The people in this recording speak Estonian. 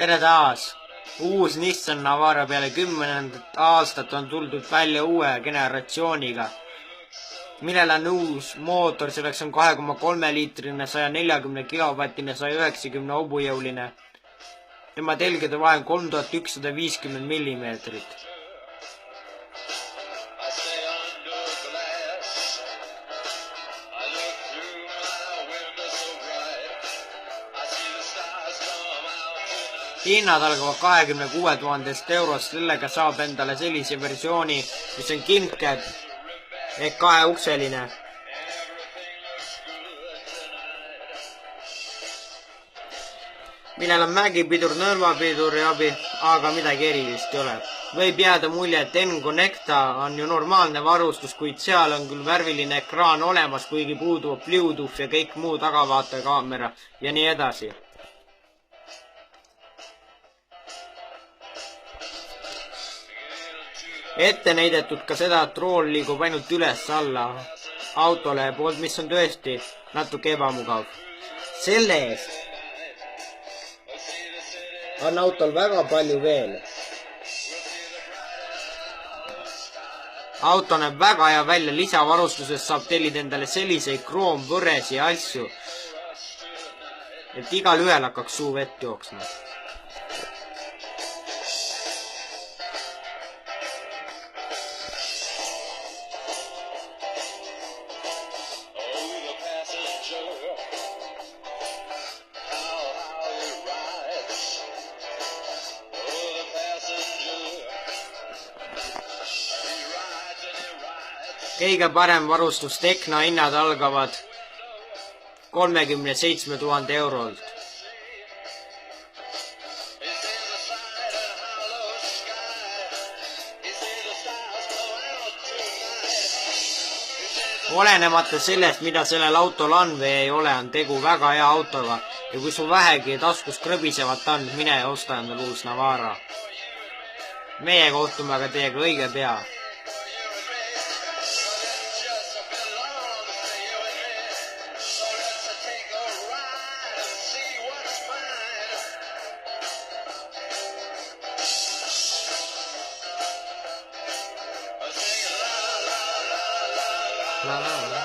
tere taas! Uus Nissan Navara peale 10. aastat on tuldud välja uue generatsiooniga, millel on uus mootor, selleks on 2,3 liitrine, 140 kilovatine, 190 hobujõuline. Tema telgede vahe on 3150 millimeetrit. Hinnad algavad 26 000 eurost, sellega saab endale sellise versiooni, mis on kinked ehk kaheukseline. Millel on mägipidur, nõrvapidur ja abi, aga midagi erilist ei ole. Võib jääda mulje, et N-Connecta on ju normaalne varustus, kuid seal on küll värviline ekraan olemas, kuigi puudub Bluetooth ja kõik muu tagavaatekaamera ja nii edasi. Ette näidatud ka seda, et rool liigub ainult üles-alla autole poolt, mis on tõesti natuke ebamugav. Selle eest on autol väga palju veel. Auto näeb väga hea välja, lisavarustuses saab tellida endale selliseid kroomvõresi ja asju, et igal ühel hakkaks suu vett jooksma. Kõige parem varustus Tekna hinnad algavad 37 000 eurolt. Olenemata sellest, mida sellel autol on või ei ole, on tegu väga hea autoga ja kui sul vähegi taskus krõbisevat on, mine ja osta endale uus Navara. Meie kohtume aga teiega õige pea. La la la.